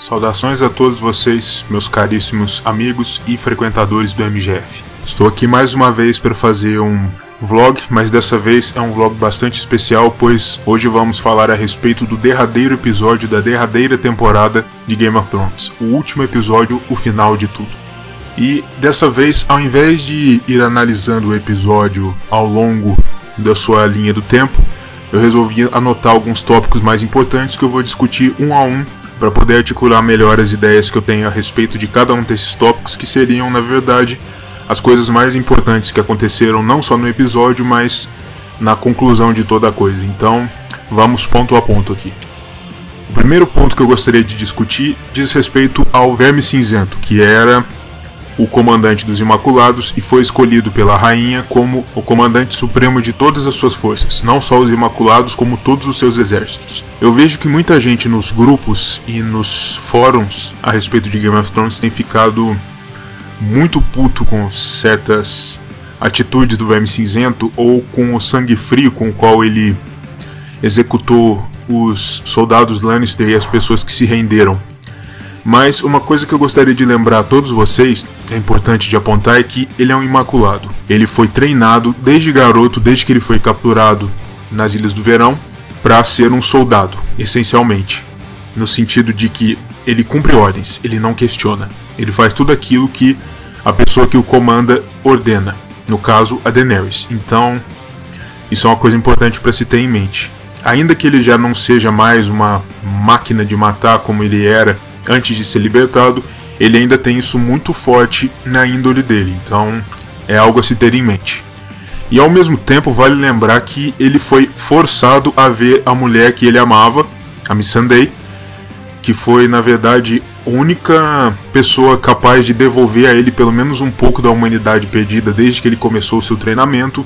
Saudações a todos vocês, meus caríssimos amigos e frequentadores do MGF. Estou aqui mais uma vez para fazer um vlog, mas dessa vez é um vlog bastante especial, pois hoje vamos falar a respeito do derradeiro episódio da derradeira temporada de Game of Thrones. O último episódio, o final de tudo. E dessa vez, ao invés de ir analisando o episódio ao longo da sua linha do tempo, eu resolvi anotar alguns tópicos mais importantes que eu vou discutir um a um para poder articular melhor as ideias que eu tenho a respeito de cada um desses tópicos, que seriam, na verdade, as coisas mais importantes que aconteceram não só no episódio, mas na conclusão de toda a coisa. Então, vamos ponto a ponto aqui. O primeiro ponto que eu gostaria de discutir diz respeito ao Verme Cinzento, que era o comandante dos Imaculados e foi escolhido pela rainha como o comandante supremo de todas as suas forças, não só os Imaculados, como todos os seus exércitos. Eu vejo que muita gente nos grupos e nos fóruns a respeito de Game of Thrones tem ficado muito puto com certas atitudes do Verme Cinzento ou com o sangue frio com o qual ele executou os soldados Lannister e as pessoas que se renderam. Mas uma coisa que eu gostaria de lembrar a todos vocês, é importante de apontar, é que ele é um Imaculado. Ele foi treinado desde garoto, desde que ele foi capturado nas Ilhas do Verão, para ser um soldado, essencialmente. No sentido de que ele cumpre ordens, ele não questiona. Ele faz tudo aquilo que a pessoa que o comanda ordena, no caso a Daenerys. Então, isso é uma coisa importante para se ter em mente. Ainda que ele já não seja mais uma máquina de matar como ele era antes de ser libertado, ele ainda tem isso muito forte na índole dele, então é algo a se ter em mente. E ao mesmo tempo vale lembrar que ele foi forçado a ver a mulher que ele amava, a Missandei, que foi na verdade a única pessoa capaz de devolver a ele pelo menos um pouco da humanidade perdida desde que ele começou o seu treinamento,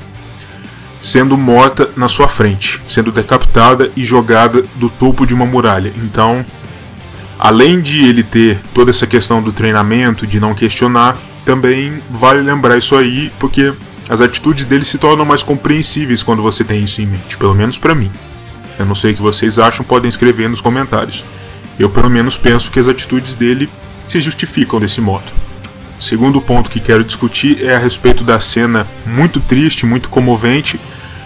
sendo morta na sua frente, sendo decapitada e jogada do topo de uma muralha. Então, além de ele ter toda essa questão do treinamento, de não questionar, também vale lembrar isso aí, porque as atitudes dele se tornam mais compreensíveis quando você tem isso em mente, pelo menos pra mim. Eu não sei o que vocês acham, podem escrever nos comentários. Eu pelo menos penso que as atitudes dele se justificam desse modo. O segundo ponto que quero discutir é a respeito da cena muito triste, muito comovente,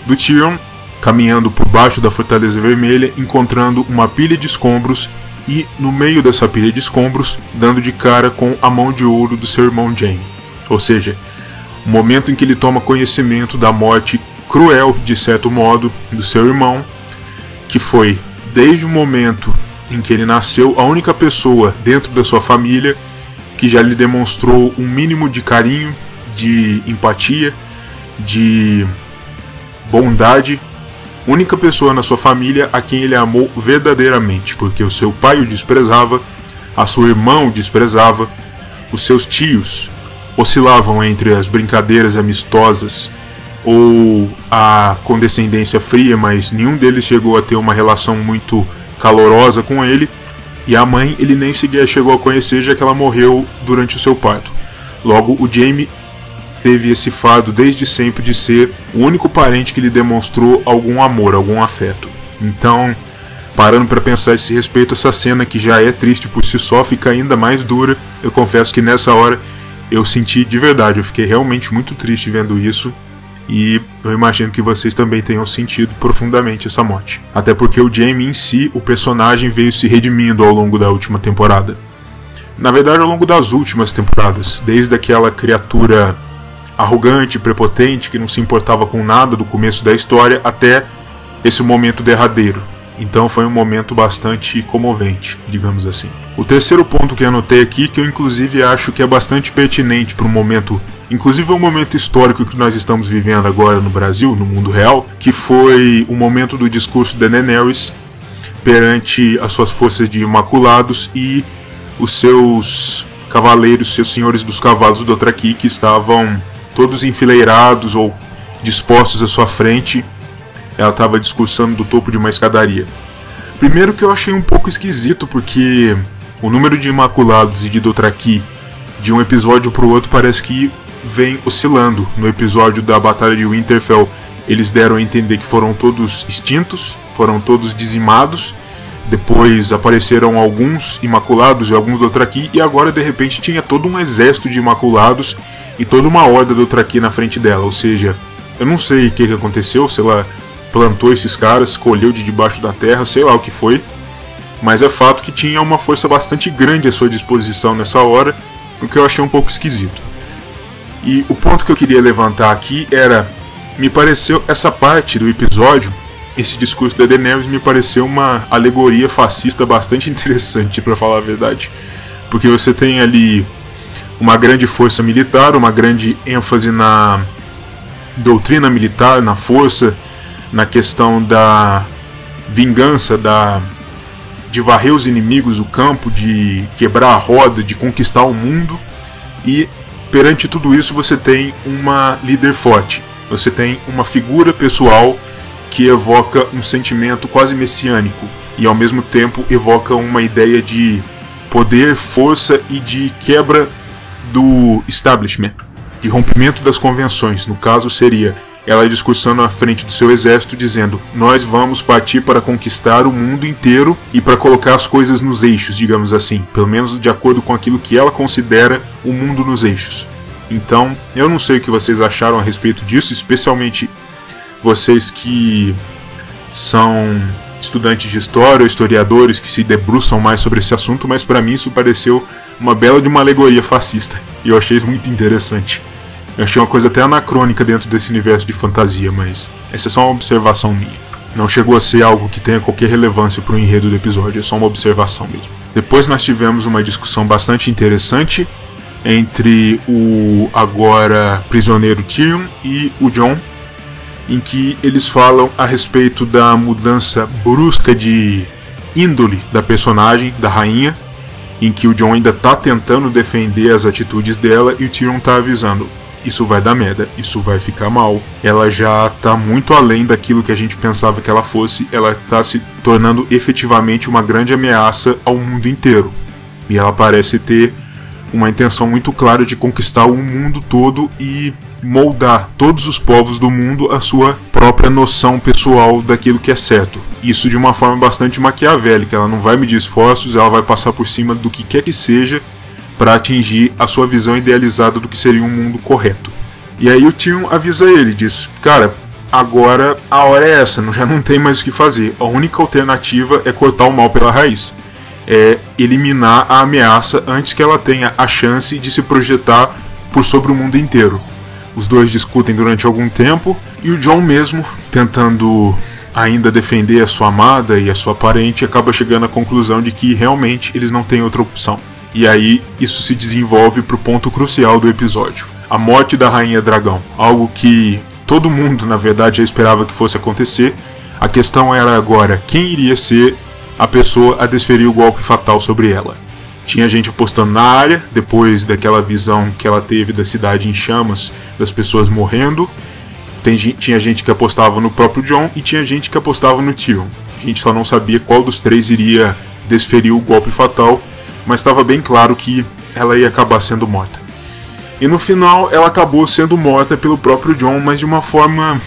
do Tyrion caminhando por baixo da Fortaleza Vermelha, encontrando uma pilha de escombros e, no meio dessa pilha de escombros, dando de cara com a mão de ouro do seu irmão Jaime. Ou seja, o momento em que ele toma conhecimento da morte cruel, de certo modo, do seu irmão, que foi, desde o momento em que ele nasceu, a única pessoa dentro da sua família que já lhe demonstrou um mínimo de carinho, de empatia, de bondade. Única pessoa na sua família a quem ele amou verdadeiramente, porque o seu pai o desprezava, a sua irmã o desprezava, os seus tios oscilavam entre as brincadeiras amistosas ou a condescendência fria, mas nenhum deles chegou a ter uma relação muito calorosa com ele, e a mãe ele nem sequer chegou a conhecer, já que ela morreu durante o seu parto. Logo, o Jaime teve esse fardo desde sempre de ser o único parente que lhe demonstrou algum amor, algum afeto. Então, parando para pensar a esse respeito, essa cena que já é triste por si só fica ainda mais dura. Eu confesso que nessa hora eu senti de verdade, eu fiquei realmente muito triste vendo isso, e eu imagino que vocês também tenham sentido profundamente essa morte. Até porque o Jaime em si, o personagem, veio se redimindo ao longo da última temporada. Na verdade, ao longo das últimas temporadas, desde aquela criatura arrogante, prepotente, que não se importava com nada do começo da história até esse momento derradeiro. Então foi um momento bastante comovente, digamos assim. O terceiro ponto que eu anotei aqui, que eu inclusive acho que é bastante pertinente para um momento, inclusive um momento histórico que nós estamos vivendo agora no Brasil, no mundo real, que foi o momento do discurso da Daenerys perante as suas forças de Imaculados e os seus cavaleiros, seus senhores dos cavalos do Dothraki, que estavam todos enfileirados ou dispostos à sua frente. Ela estava discursando do topo de uma escadaria. Primeiro que eu achei um pouco esquisito, porque o número de Imaculados e de Dothraki de um episódio para o outro parece que vem oscilando. No episódio da Batalha de Winterfell, eles deram a entender que foram todos extintos, foram todos dizimados, Depois apareceram alguns Imaculados e alguns Dothraki, e agora de repente tinha todo um exército de Imaculados e toda uma horda Dothraki na frente dela. Ou seja, eu não sei o que aconteceu, se ela plantou esses caras, colheu de debaixo da terra, sei lá o que foi. Mas é fato que tinha uma força bastante grande à sua disposição nessa hora, o que eu achei um pouco esquisito. E o ponto que eu queria levantar aqui era, me pareceu essa parte do episódio, esse discurso da Daenerys me pareceu uma alegoria fascista bastante interessante, para falar a verdade. Porque você tem ali uma grande força militar, uma grande ênfase na doutrina militar, na força, na questão da vingança, de varrer os inimigos do campo, de quebrar a roda, de conquistar o mundo. E perante tudo isso você tem uma líder forte, você tem uma figura pessoal que evoca um sentimento quase messiânico e ao mesmo tempo evoca uma ideia de poder, força e de quebra do establishment, de rompimento das convenções. No caso seria ela discursando à frente do seu exército dizendo: nós vamos partir para conquistar o mundo inteiro e para colocar as coisas nos eixos, digamos assim, pelo menos de acordo com aquilo que ela considera o mundo nos eixos. Então, eu não sei o que vocês acharam a respeito disso, especialmente vocês que são estudantes de história ou historiadores que se debruçam mais sobre esse assunto, mas para mim isso pareceu uma bela de uma alegoria fascista, e eu achei muito interessante. Eu achei uma coisa até anacrônica dentro desse universo de fantasia, mas essa é só uma observação minha. Não chegou a ser algo que tenha qualquer relevância para o enredo do episódio, é só uma observação mesmo. Depois nós tivemos uma discussão bastante interessante entre o agora prisioneiro Tyrion e o Jon, em que eles falam a respeito da mudança brusca de índole da personagem, da rainha, em que o Jon ainda está tentando defender as atitudes dela e o Tyrion está avisando: isso vai dar merda, isso vai ficar mal. Ela já está muito além daquilo que a gente pensava que ela fosse, ela está se tornando efetivamente uma grande ameaça ao mundo inteiro. E ela parece ter uma intenção muito clara de conquistar o mundo todo e moldar todos os povos do mundo à sua própria noção pessoal daquilo que é certo. Isso de uma forma bastante maquiavélica, ela não vai medir esforços, ela vai passar por cima do que quer que seja para atingir a sua visão idealizada do que seria um mundo correto. E aí o Tyrion avisa ele, diz: cara, agora a hora é essa, já não tem mais o que fazer, a única alternativa é cortar o mal pela raiz. É eliminar a ameaça antes que ela tenha a chance de se projetar por sobre o mundo inteiro. Os dois discutem durante algum tempo e o Jon mesmo, tentando ainda defender a sua amada e a sua parente, acaba chegando à conclusão de que realmente eles não têm outra opção. E aí isso se desenvolve para o ponto crucial do episódio: a morte da Rainha Dragão. Algo que todo mundo na verdade já esperava que fosse acontecer. A questão era agora quem iria ser a pessoa a desferir o golpe fatal sobre ela. Tinha gente apostando na Arya, depois daquela visão que ela teve da cidade em chamas, das pessoas morrendo. Tinha gente que apostava no próprio Jon e tinha gente que apostava no Tyrion. A gente só não sabia qual dos três iria desferir o golpe fatal, mas estava bem claro que ela ia acabar sendo morta. E no final ela acabou sendo morta pelo próprio Jon, mas de uma forma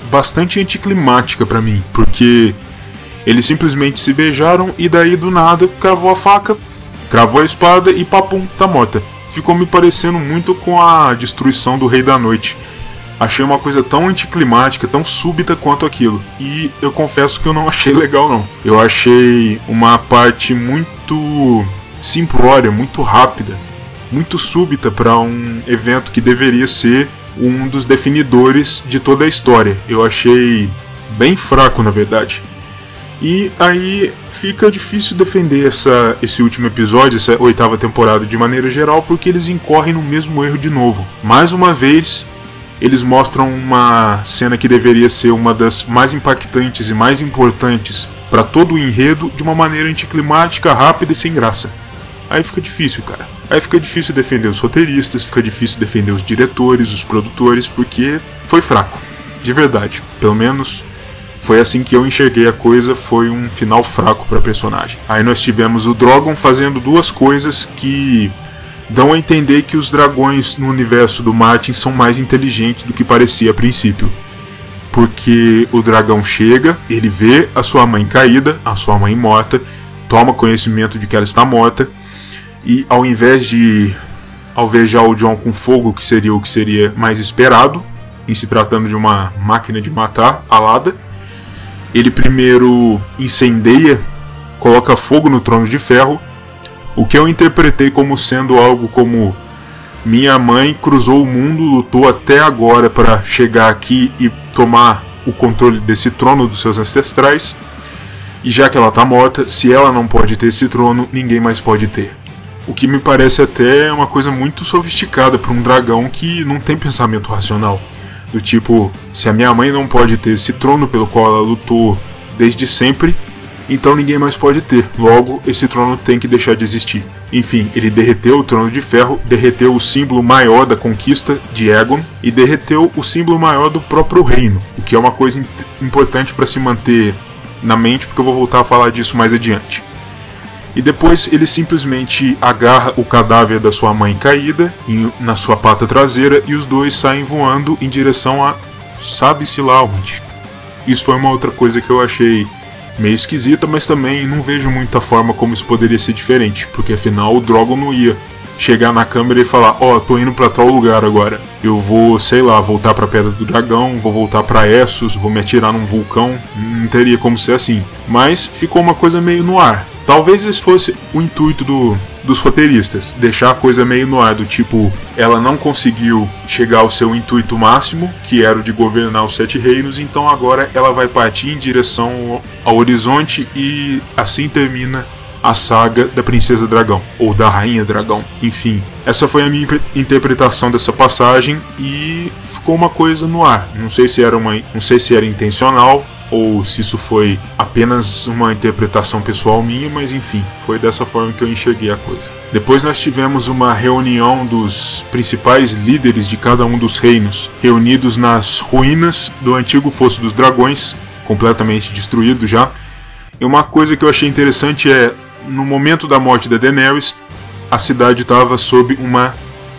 bastante anticlimática para mim, porque eles simplesmente se beijaram e daí do nada cravou a faca, cravou a espada e papum, tá morta. Ficou me parecendo muito com a destruição do Rei da Noite. Achei uma coisa tão anticlimática, tão súbita quanto aquilo. E eu confesso que eu não achei legal não. Eu achei uma parte muito simplória, muito rápida, muito súbita para um evento que deveria ser um dos definidores de toda a história. Eu achei bem fraco na verdade. E aí fica difícil defender esse último episódio, essa 8ª temporada de maneira geral, porque eles incorrem no mesmo erro de novo. Mais uma vez, eles mostram uma cena que deveria ser uma das mais impactantes e mais importantes para todo o enredo de uma maneira anticlimática, rápida e sem graça. Aí fica difícil, cara. Aí fica difícil defender os roteiristas, fica difícil defender os diretores, os produtores, porque foi fraco. De verdade. Pelo menos foi assim que eu enxerguei a coisa, foi um final fraco para a personagem. Aí nós tivemos o Drogon fazendo duas coisas que dão a entender que os dragões no universo do Martin são mais inteligentes do que parecia a princípio. porque o dragão chega, ele vê a sua mãe caída, a sua mãe morta, toma conhecimento de que ela está morta, e ao invés de alvejar o Jon com fogo, que seria o que seria mais esperado, em se tratando de uma máquina de matar alada, ele primeiro incendeia, coloca fogo no Trono de Ferro, o que eu interpretei como sendo algo como: minha mãe cruzou o mundo, lutou até agora para chegar aqui e tomar o controle desse trono dos seus ancestrais, e já que ela está morta, se ela não pode ter esse trono, ninguém mais pode ter. O que me parece até uma coisa muito sofisticada para um dragão que não tem pensamento racional. Do tipo, se a minha mãe não pode ter esse trono pelo qual ela lutou desde sempre, então ninguém mais pode ter. Logo, esse trono tem que deixar de existir. Enfim, ele derreteu o Trono de Ferro, derreteu o símbolo maior da conquista de Aegon e derreteu o símbolo maior do próprio reino, o que é uma coisa importante para se manter na mente, porque eu vou voltar a falar disso mais adiante. E depois ele simplesmente agarra o cadáver da sua mãe caída na sua pata traseira e os dois saem voando em direção a sabe-se lá onde. Isso foi uma outra coisa que eu achei meio esquisita, mas também não vejo muita forma como isso poderia ser diferente, porque afinal o Drogon não ia chegar na câmera e falar: ó, tô indo pra tal lugar agora, eu vou, sei lá, voltar pra Pedra do Dragão, vou voltar pra Essos, vou me atirar num vulcão. Não teria como ser assim, mas ficou uma coisa meio no ar. Talvez esse fosse o intuito dos roteiristas, deixar a coisa meio no ar, do tipo, ela não conseguiu chegar ao seu intuito máximo, que era o de governar os 7 reinos, então agora ela vai partir em direção ao horizonte e assim termina a saga da Princesa Dragão, ou da Rainha Dragão, enfim. Essa foi a minha interpretação dessa passagem e ficou uma coisa no ar. Não sei se era intencional, ou se isso foi apenas uma interpretação pessoal minha, mas enfim, foi dessa forma que eu enxerguei a coisa. Depois nós tivemos uma reunião dos principais líderes de cada um dos reinos, reunidos nas ruínas do antigo Fosso dos Dragões, completamente destruído já. E uma coisa que eu achei interessante é, no momento da morte da Daenerys, a cidade estava sob uma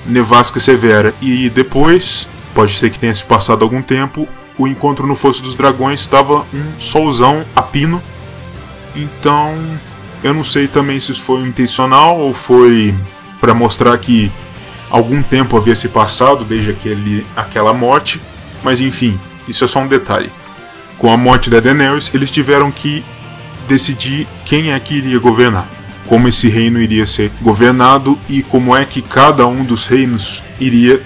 nevasca severa, e depois, pode ser que tenha se passado algum tempo, o encontro no Fosso dos Dragões estava um solzão a pino. Então eu não sei também se isso foi intencional ou foi para mostrar que algum tempo havia se passado desde aquela morte, mas enfim, isso é só um detalhe. Com a morte da Daenerys, eles tiveram que decidir quem é que iria governar, como esse reino iria ser governado e como é que cada um dos reinos iria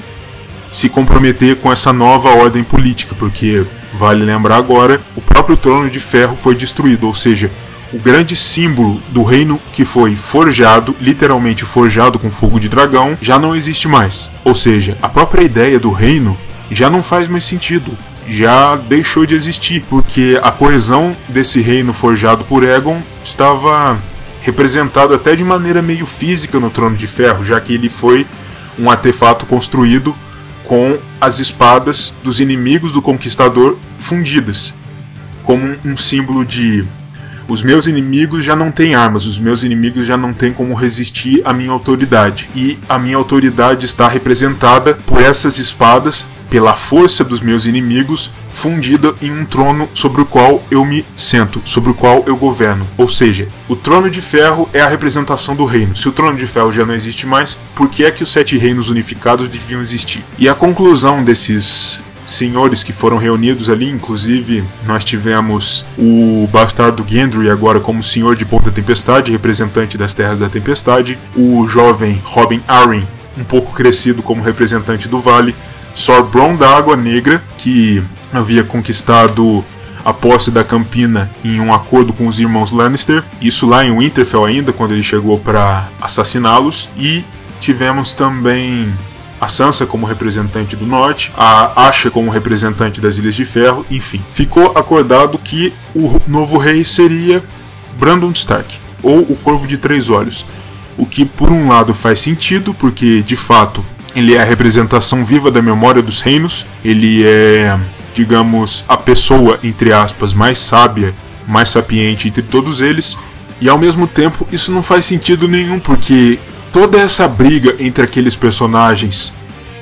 se comprometer com essa nova ordem política, porque, vale lembrar agora, o próprio Trono de Ferro foi destruído, ou seja, o grande símbolo do reino que foi forjado, literalmente forjado com fogo de dragão, já não existe mais. Ou seja, a própria ideia do reino já não faz mais sentido, já deixou de existir, porque a coesão desse reino forjado por Aegon estava representada até de maneira meio física no Trono de Ferro, já que ele foi um artefato construído com as espadas dos inimigos do Conquistador fundidas, como um símbolo de: os meus inimigos já não têm armas, os meus inimigos já não têm como resistir à minha autoridade, e a minha autoridade está representada por essas espadas, pela força dos meus inimigos, fundida em um trono sobre o qual eu me sento, sobre o qual eu governo. Ou seja, o Trono de Ferro é a representação do reino. Se o Trono de Ferro já não existe mais, por que é que os 7 reinos unificados deviam existir? E a conclusão desses senhores que foram reunidos ali, inclusive nós tivemos o bastardo Gendry agora como senhor de Ponta Tempestade, representante das Terras da Tempestade, o jovem Robin Arryn, um pouco crescido, como representante do Vale, Sor Bronn da Água Negra, que havia conquistado a posse da Campina em um acordo com os irmãos Lannister, isso lá em Winterfell ainda, quando ele chegou para assassiná-los, e tivemos também a Sansa como representante do norte, a Asha como representante das Ilhas de Ferro, enfim. Ficou acordado que o novo rei seria Brandon Stark, ou o Corvo de Três Olhos, o que por um lado faz sentido, porque de fato ele é a representação viva da memória dos reinos, ele é, digamos, a pessoa, entre aspas, mais sábia, mais sapiente entre todos eles, e ao mesmo tempo isso não faz sentido nenhum, porque toda essa briga entre aqueles personagens,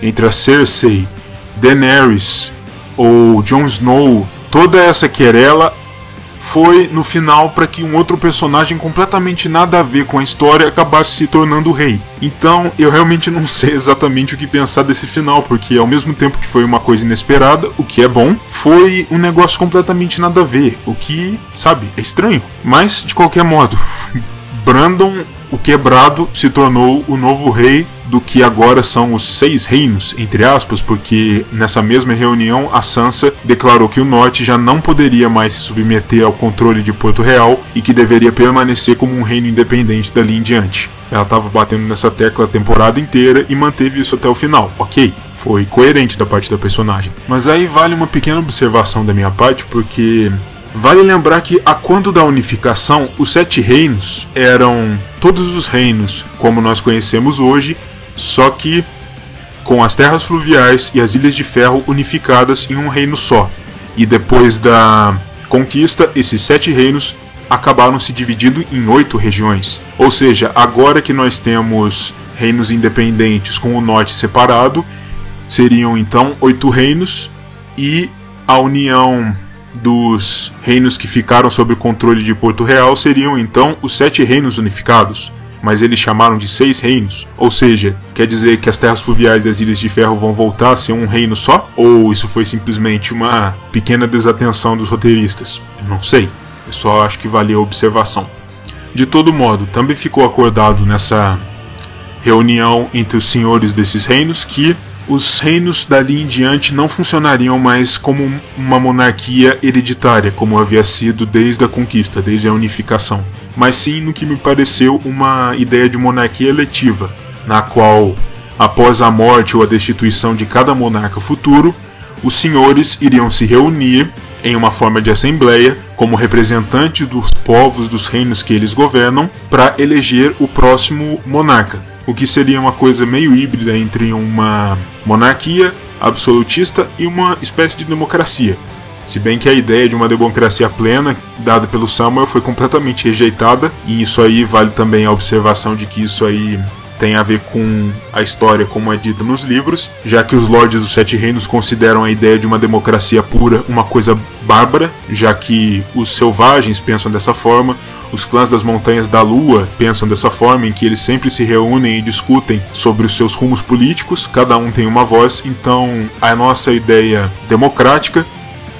entre a Cersei, Daenerys, ou Jon Snow, toda essa querela foi no final para que um outro personagem completamente nada a ver com a história acabasse se tornando o rei. Então eu realmente não sei exatamente o que pensar desse final, porque ao mesmo tempo que foi uma coisa inesperada, o que é bom, foi um negócio completamente nada a ver, o que, sabe, é estranho. Mas de qualquer modo, Brandon, o Quebrado, se tornou o novo rei do que agora são os 6 reinos, entre aspas, porque nessa mesma reunião a Sansa declarou que o Norte já não poderia mais se submeter ao controle de Porto Real e que deveria permanecer como um reino independente dali em diante. Ela estava batendo nessa tecla a temporada inteira e manteve isso até o final, ok? Foi coerente da parte da personagem. Mas aí vale uma pequena observação da minha parte, porque vale lembrar que a quando da unificação, os 7 reinos eram todos os reinos como nós conhecemos hoje, só que com as terras fluviais e as Ilhas de Ferro unificadas em um reino só. E depois da conquista, esses 7 reinos acabaram se dividindo em 8 regiões. Ou seja, agora que nós temos reinos independentes com o norte separado, seriam então 8 reinos, e a união dos reinos que ficaram sob o controle de Porto Real seriam então os 7 reinos unificados. Mas eles chamaram de 6 reinos, ou seja, quer dizer que as terras fluviais e as Ilhas de Ferro vão voltar a ser um reino só? Ou isso foi simplesmente uma pequena desatenção dos roteiristas? Eu não sei, eu só acho que valia a observação. De todo modo, também ficou acordado nessa reunião entre os senhores desses reinos que os reinos dali em diante não funcionariam mais como uma monarquia hereditária, como havia sido desde a conquista, desde a unificação, mas sim no que me pareceu uma ideia de monarquia eletiva, na qual, após a morte ou a destituição de cada monarca futuro, os senhores iriam se reunir em uma forma de assembleia, como representantes dos povos dos reinos que eles governam, para eleger o próximo monarca, o que seria uma coisa meio híbrida entre uma monarquia absolutista e uma espécie de democracia. Se bem que a ideia de uma democracia plena, dada pelo Samuel, foi completamente rejeitada, e isso aí vale também a observação de que isso aí tem a ver com a história como é dita nos livros, já que os Lordes dos 7 Reinos consideram a ideia de uma democracia pura uma coisa bárbara, já que os selvagens pensam dessa forma, os clãs das Montanhas da Lua pensam dessa forma, em que eles sempre se reúnem e discutem sobre os seus rumos políticos, cada um tem uma voz, então a nossa ideia democrática,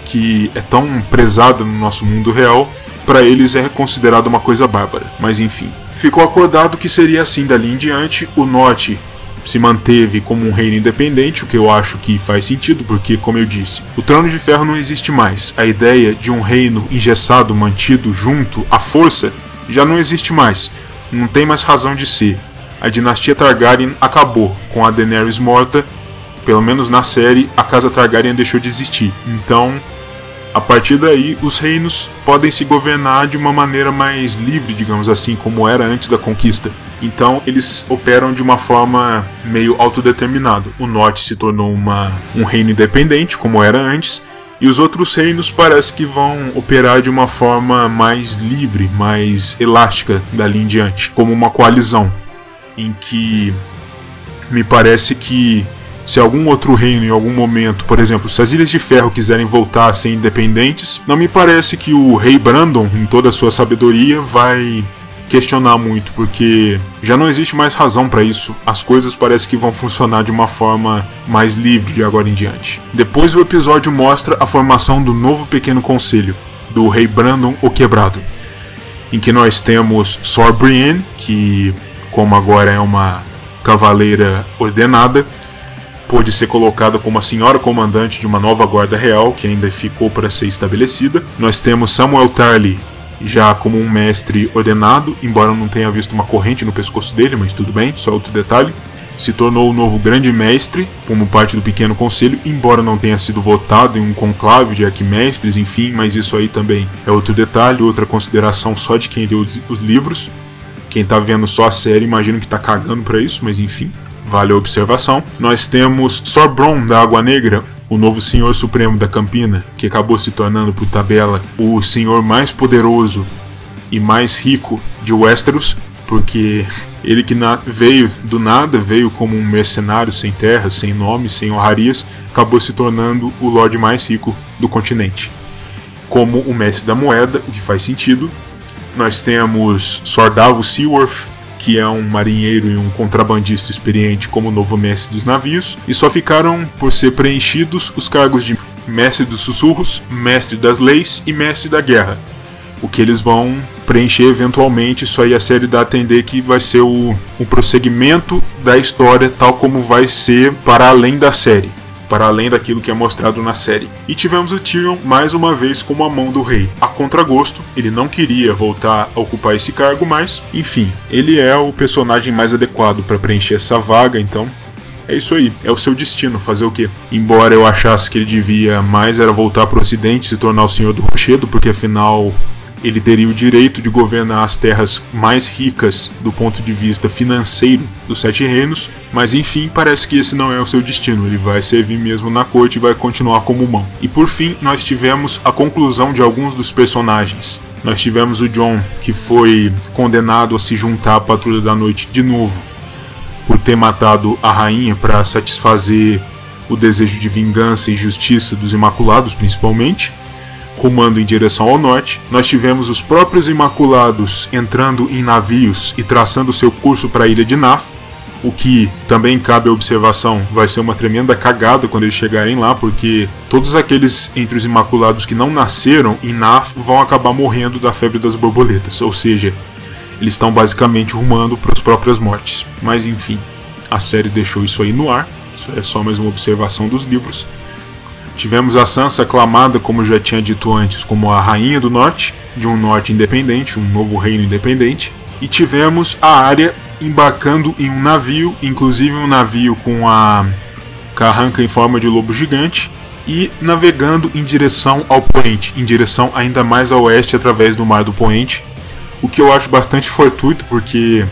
que é tão prezada no nosso mundo real, para eles é considerada uma coisa bárbara, mas enfim. Ficou acordado que seria assim dali em diante. O norte se manteve como um reino independente, o que eu acho que faz sentido, porque, como eu disse, o Trono de Ferro não existe mais. A ideia de um reino engessado, mantido junto à força, já não existe mais. Não tem mais razão de ser. A dinastia Targaryen acabou. Com a Daenerys morta, pelo menos na série, a casa Targaryen deixou de existir. Então, a partir daí, os reinos podem se governar de uma maneira mais livre, digamos assim, como era antes da conquista. Então, eles operam de uma forma meio autodeterminada. O norte se tornou um reino independente, como era antes, e os outros reinos parece que vão operar de uma forma mais livre, mais elástica dali em diante, como uma coalizão, em que me parece que se algum outro reino em algum momento, por exemplo, se as Ilhas de Ferro quiserem voltar a ser independentes, não me parece que o rei Brandon, em toda a sua sabedoria, vai questionar muito, porque já não existe mais razão para isso. As coisas parecem que vão funcionar de uma forma mais livre de agora em diante. Depois o episódio mostra a formação do novo pequeno conselho, do rei Brandon o Quebrado, em que nós temos Sor Brienne, que, como agora é uma cavaleira ordenada, pôde ser colocada como a senhora comandante de uma nova guarda real, que ainda ficou para ser estabelecida. Nós temos Samuel Tarly já como um mestre ordenado, embora eu não tenha visto uma corrente no pescoço dele, mas tudo bem, só outro detalhe. Se tornou o novo grande mestre, como parte do pequeno conselho, embora não tenha sido votado em um conclave de arquimestres, enfim, mas isso aí também é outro detalhe, outra consideração só de quem leu os livros. Quem tá vendo só a série, imagino que tá cagando pra isso, mas enfim, vale a observação. Nós temos Sor Bronn da Água Negra, o novo Senhor Supremo da Campina, que acabou se tornando por tabela o senhor mais poderoso e mais rico de Westeros, porque ele que veio do nada, veio como um mercenário sem terra, sem nome, sem honrarias, acabou se tornando o Lorde mais rico do continente. Como o mestre da moeda, o que faz sentido. Nós temos Sir Davos Seaworth, que é um marinheiro e um contrabandista experiente como novo mestre dos navios, e só ficaram por ser preenchidos os cargos de mestre dos sussurros, mestre das leis e mestre da guerra, o que eles vão preencher eventualmente. Isso aí a série dá a entender que vai ser o prosseguimento da história, tal como vai ser para além da série, para além daquilo que é mostrado na série. E tivemos o Tyrion mais uma vez como a mão do rei. A contragosto, ele não queria voltar a ocupar esse cargo, mas enfim, ele é o personagem mais adequado para preencher essa vaga, então é isso aí, é o seu destino, fazer o quê? Embora eu achasse que ele devia mais era voltar para o ocidente, se tornar o Senhor do Rochedo, porque afinal ele teria o direito de governar as terras mais ricas do ponto de vista financeiro dos Sete Reinos, mas enfim, parece que esse não é o seu destino, ele vai servir mesmo na corte e vai continuar como mão. E por fim, nós tivemos a conclusão de alguns dos personagens. Nós tivemos o Jon, que foi condenado a se juntar à Patrulha da Noite de novo, por ter matado a rainha para satisfazer o desejo de vingança e justiça dos Imaculados, principalmente, rumando em direção ao norte. Nós tivemos os próprios Imaculados entrando em navios e traçando seu curso para a ilha de Naath, o que também cabe à observação, vai ser uma tremenda cagada quando eles chegarem lá, porque todos aqueles entre os Imaculados que não nasceram em Naath vão acabar morrendo da febre das borboletas, ou seja, eles estão basicamente rumando para as próprias mortes. Mas enfim, a série deixou isso aí no ar. Isso é só mais uma observação dos livros. Tivemos a Sansa aclamada, como já tinha dito antes, como a Rainha do Norte, de um norte independente, um novo reino independente. E tivemos a Arya embarcando em um navio, inclusive um navio com a carranca em forma de lobo gigante, e navegando em direção ao Poente, em direção ainda mais a oeste através do Mar do Poente. O que eu acho bastante fortuito, porque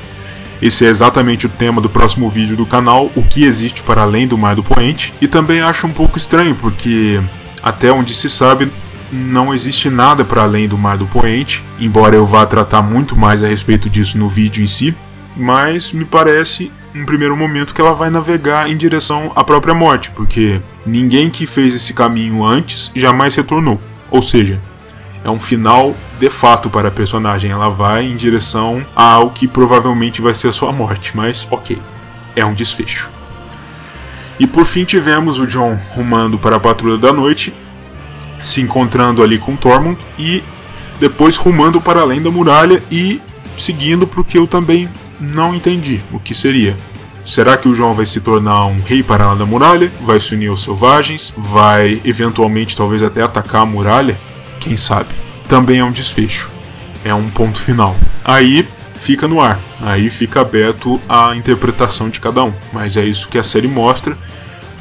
esse é exatamente o tema do próximo vídeo do canal, o que existe para além do Mar do Poente. E também acho um pouco estranho, porque até onde se sabe, não existe nada para além do Mar do Poente, embora eu vá tratar muito mais a respeito disso no vídeo em si, mas me parece, em primeiro momento, que ela vai navegar em direção à própria morte, porque ninguém que fez esse caminho antes jamais retornou, ou seja, é um final de fato para a personagem, ela vai em direção ao que provavelmente vai ser a sua morte, mas ok, é um desfecho. E por fim tivemos o Jon rumando para a Patrulha da Noite, se encontrando ali com Tormund, e depois rumando para além da muralha e seguindo para o que eu também não entendi o que seria. Será que o Jon vai se tornar um rei para lá da muralha? Vai se unir aos selvagens? Vai eventualmente talvez até atacar a muralha? Quem sabe? Também é um desfecho. É um ponto final. Aí fica no ar. Aí fica aberto à interpretação de cada um. Mas é isso que a série mostra.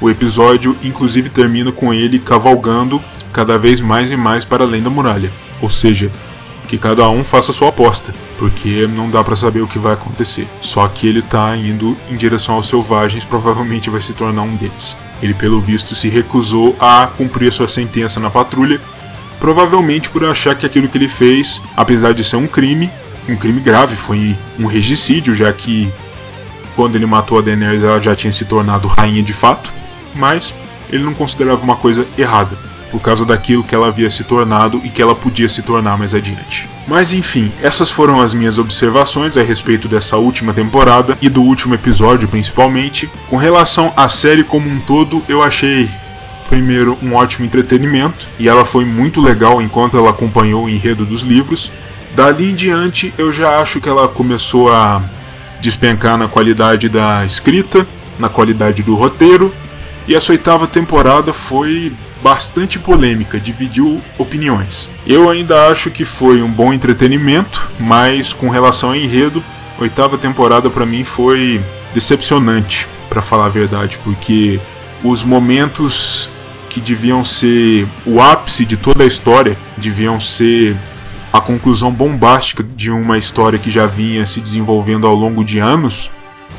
O episódio inclusive termina com ele cavalgando cada vez mais e mais para além da muralha. Ou seja, que cada um faça sua aposta, porque não dá para saber o que vai acontecer. Só que ele tá indo em direção aos selvagens, provavelmente vai se tornar um deles. Ele, pelo visto, se recusou a cumprir sua sentença na patrulha, provavelmente por achar que aquilo que ele fez, apesar de ser um crime grave, foi um regicídio, já que quando ele matou a Daenerys ela já tinha se tornado rainha de fato, mas ele não considerava uma coisa errada, por causa daquilo que ela havia se tornado e que ela podia se tornar mais adiante. Mas enfim, essas foram as minhas observações a respeito dessa última temporada e do último episódio principalmente. Com relação à série como um todo, eu achei primeiro um ótimo entretenimento, e ela foi muito legal enquanto ela acompanhou o enredo dos livros. Dali em diante eu já acho que ela começou a despencar na qualidade da escrita, na qualidade do roteiro, e essa oitava temporada foi bastante polêmica, dividiu opiniões. Eu ainda acho que foi um bom entretenimento, mas com relação ao enredo, a oitava temporada para mim foi decepcionante, para falar a verdade, porque os momentos que deviam ser o ápice de toda a história, deviam ser a conclusão bombástica de uma história que já vinha se desenvolvendo ao longo de anos,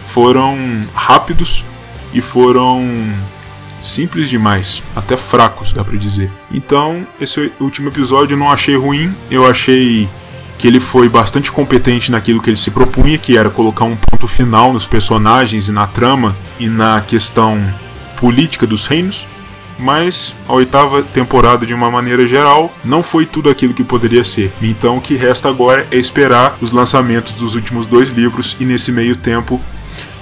foram rápidos e foram simples demais, até fracos, dá pra dizer. Então, esse último episódio eu não achei ruim, eu achei que ele foi bastante competente naquilo que ele se propunha, que era colocar um ponto final nos personagens e na trama e na questão política dos reinos, mas a 8ª temporada, de uma maneira geral, não foi tudo aquilo que poderia ser. Então o que resta agora é esperar os lançamentos dos últimos 2 livros, e nesse meio tempo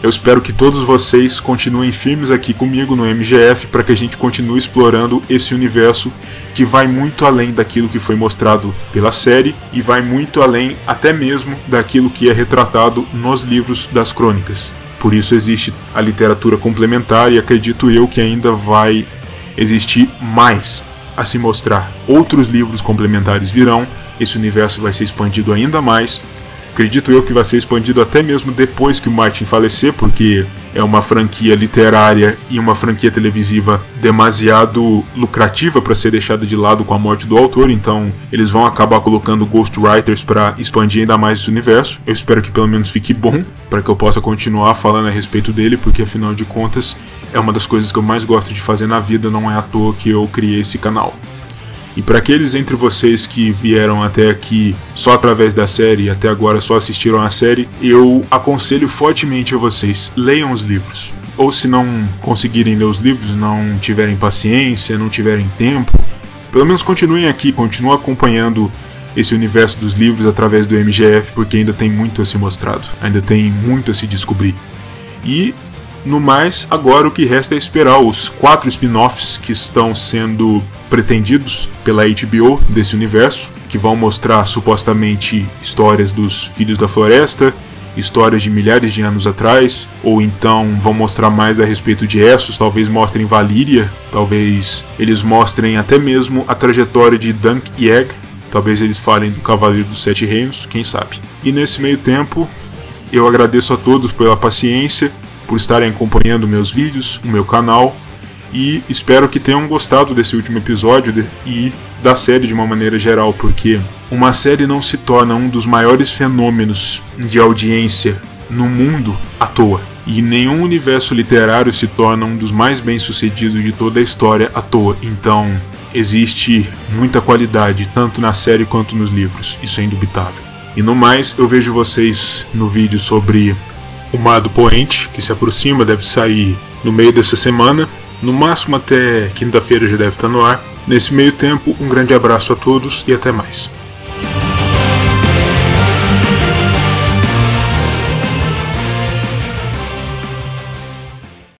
eu espero que todos vocês continuem firmes aqui comigo no MGF para que a gente continue explorando esse universo que vai muito além daquilo que foi mostrado pela série e vai muito além até mesmo daquilo que é retratado nos livros das crônicas. Por isso existe a literatura complementar e acredito eu que ainda vai existir mais a se mostrar. Outros livros complementares virão, esse universo vai ser expandido ainda mais. Acredito eu que vai ser expandido até mesmo depois que o Martin falecer, porque é uma franquia literária e uma franquia televisiva demasiado lucrativa para ser deixada de lado com a morte do autor, então eles vão acabar colocando ghostwriters para expandir ainda mais esse universo. Eu espero que pelo menos fique bom, para que eu possa continuar falando a respeito dele, porque afinal de contas é uma das coisas que eu mais gosto de fazer na vida, não é à toa que eu criei esse canal. E para aqueles entre vocês que vieram até aqui só através da série e até agora só assistiram a série, eu aconselho fortemente a vocês, leiam os livros. Ou se não conseguirem ler os livros, não tiverem paciência, não tiverem tempo, pelo menos continuem aqui, continuem acompanhando esse universo dos livros através do MGF, porque ainda tem muito a ser mostrado, ainda tem muito a se descobrir. E no mais, agora o que resta é esperar os 4 spin-offs que estão sendo pretendidos pela HBO desse universo, que vão mostrar supostamente histórias dos Filhos da Floresta, histórias de milhares de anos atrás, ou então vão mostrar mais a respeito de Essos, talvez mostrem Valíria, talvez eles mostrem até mesmo a trajetória de Dunk e Egg, talvez eles falem do Cavaleiro dos 7 Reinos, quem sabe. E nesse meio tempo, eu agradeço a todos pela paciência, por estarem acompanhando meus vídeos, o meu canal, e espero que tenham gostado desse último episódio e da série de uma maneira geral, porque uma série não se torna um dos maiores fenômenos de audiência no mundo à toa, e nenhum universo literário se torna um dos mais bem-sucedidos de toda a história à toa. Então existe muita qualidade tanto na série quanto nos livros, isso é indubitável. E no mais, eu vejo vocês no vídeo sobre O Mar do Poente, que se aproxima, deve sair no meio dessa semana. No máximo até quinta-feira já deve estar no ar. Nesse meio tempo, um grande abraço a todos e até mais.